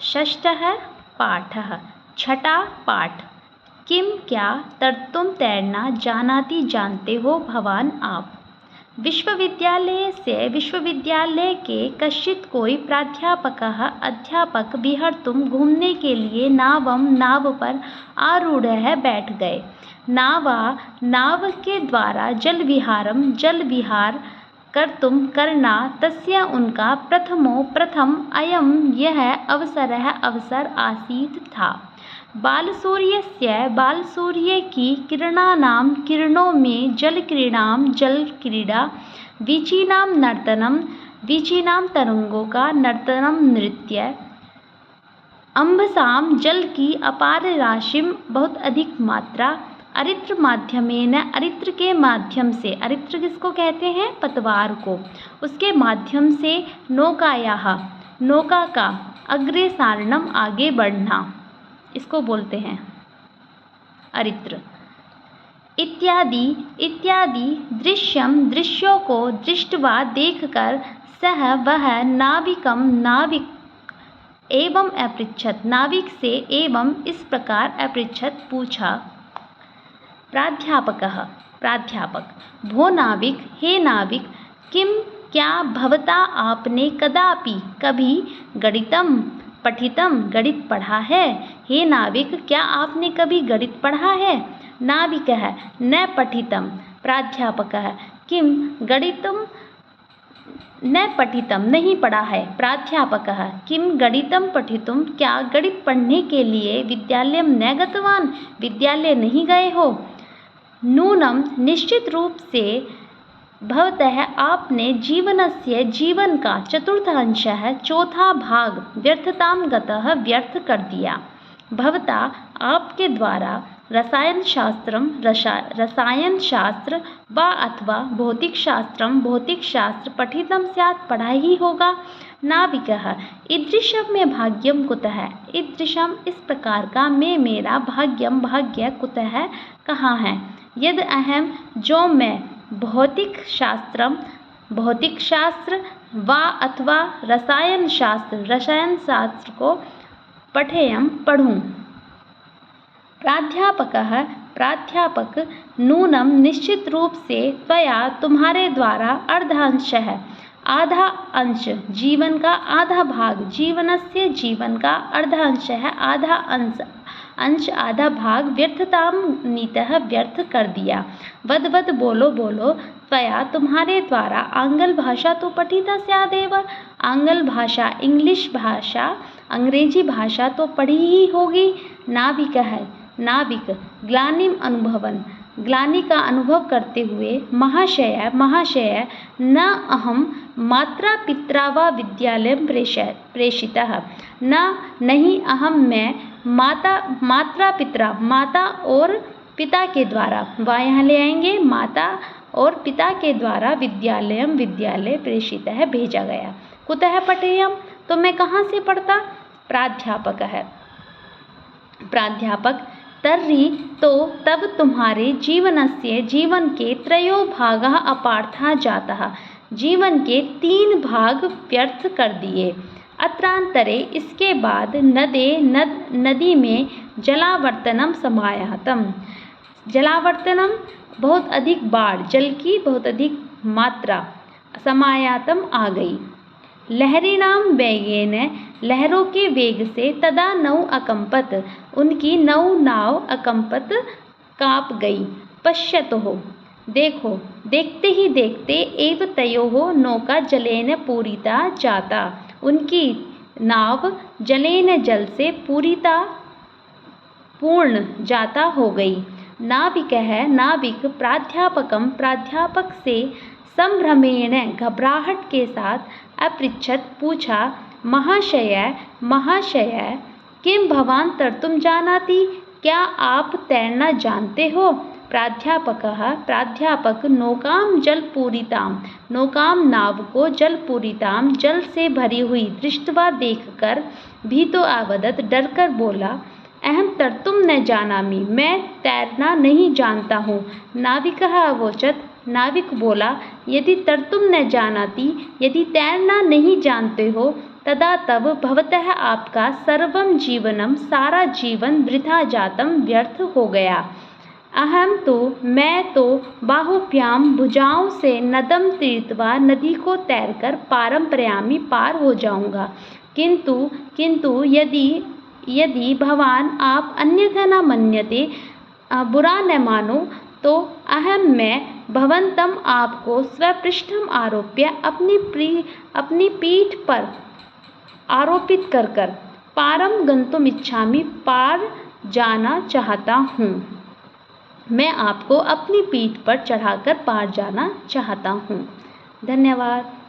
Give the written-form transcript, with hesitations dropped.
षष्ठः पाठः छठा पाठ। किम क्या तर्तुं तैरना जानाति जानते हो भवान आप। विश्वविद्यालय के कश्चित् कोई प्राध्यापकः अध्यापक विहर्तुं घूमने के लिए नाव पर आरूढ़ बैठ गए। नाव के द्वारा जल विहार करना तस्य उनका प्रथम यह अवसर आसीत् था। बालसूर्य की किरणों में जलक्रीड़ा वीचिनां तरंगों का नृत्य अम्भसाम जल की अपार राशि बहुत अधिक मात्रा अरित्र के माध्यम से, अरित्र किसको कहते हैं, पतवार को, उसके माध्यम से नौका का अग्रेसारणम आगे बढ़ना, इसको बोलते हैं अरित्र। इत्यादि दृश्यों को दृष्टवा देखकर सह वह नाविक एवं अपृच्छत, नाविक से एवं इस प्रकार अपृच्छत, पूछा। प्राध्यापक भो नाविक, हे नाविक, किम क्या भवता आपने कभी गणित पढ़ा है। हे नाविक, क्या आपने कभी गणित पढ़ा है। नाविकः न पठितम्। प्राध्यापकः किम गणितं न पठितम्, नहीं पढ़ा है। प्राध्यापकः किम गणितं पठितुं, क्या गणित पढ़ने के लिए विद्यालयं न गतवान्, विद्यालय नहीं गए हो। नूनं निश्चित रूप से भवतः आपने जीवन का चतुर्थ अंशः, चौथा भाग व्यर्थतां गतः, व्यर्थ कर दिया। भवता आपके द्वारा रसायन शास्त्र वा अथवा भौतिक शास्त्र पठितं स्यात्, पढ़ा ही होगा। नाविकः ईदृशं मे भाग्यं कुतः, ईदृशं इस प्रकार का मेरा भाग्य कुतः कहाँ है। यद अहम जो मैं भौतिक शास्त्र वा अथवा रसायन शास्त्र को पढ़ूं। प्राध्यापक नूनं निश्चित रूप से त्वया तुम्हारे द्वारा अर्धांशः, आधा अंश, जीवन का आधा भाग, जीवन का अर्धांशः, आधा भाग व्यर्थतां नीतः, व्यर्थ कर दिया। वद बोलो, त्वया तुम्हारे द्वारा आंग्ल भाषा तो पठिता स्यादेव, आंग्ल भाषा, इंग्लिश भाषा, अंग्रेजी भाषा तो पढ़ी ही होगी। नाविक ग्लानिम अनुभवन, ग्लानि का अनुभव करते हुए, महाशय न अहम मात्रा पित्रा वा विद्यालयं प्रेषितः, नहीं अहम मैं माता और पिता के द्वारा, वा यहाँ ले आएंगे, माता और पिता के द्वारा विद्यालय प्रेषित है, भेजा गया। कुतः पठेयम, तो मैं कहाँ से पढ़ता। प्राध्यापक तर्हि तो तब तुम्हारे जीवन के त्रयो भागः अपार्थः जातः, जीवन के 3 भाग व्यर्थ कर दिए। अत्रांतरे इसके बाद नदी में जलावर्तनम समायातम, जलावर्तनम बहुत अधिक बाढ़, जल की बहुत अधिक मात्रा, समायातम आ गई। लहरीणाम वेगेन, लहरों के वेग से, तदा नौ अकंपत, उनकी नाव अकंपत, कांप गई। पश्यतो देखो, देखते ही देखते, एव तयोः नौका जलेन पूरिता जाता, उनकी नाव जलेन जल से पूर्ण जाता हो गई। नाविक प्राध्यापक से संभ्रमेण, घबराहट के साथ, अपृच्छत, पूछा। महाशय किम भवान तर्तुं जानाति, क्या आप तैरना जानते हो। प्राध्यापक नौकाम जलपूरितां, नौकाम नाव को जलपूरितां, जल से भरी हुई, दृष्ट्वा देखकर, भीतो आवदत, डरकर बोला। अहम तर्तुं न जानामि, मैं तैरना नहीं जानता हूँ। नाविकः अवोचत, नाविक बोला। यदि तर्तुं न जानाति, यदि तैरना नहीं जानते हो, तदा तब भवतः आपका सर्वं जीवनम, सारा जीवन वृथा जातम, व्यर्थ हो गया। अहम तो, मैं तो बाहुभ्याम, भुजाओं से नदम तीर्थवा, नदी को तैरकर पारम प्रयामी, पार हो जाऊंगा। किंतु किंतु यदि भवान आप अन्यथा न मन्यते, बुरा न मानो, तो अहम मैं भवंतम, आपको स्वपृष्ठम आरोप्य, अपनी पीठ पर आरोपित कर पारम गंतुम इच्छामि, पार जाना चाहता हूँ। मैं आपको अपनी पीठ पर चढ़ाकर पार जाना चाहता हूँ। धन्यवाद।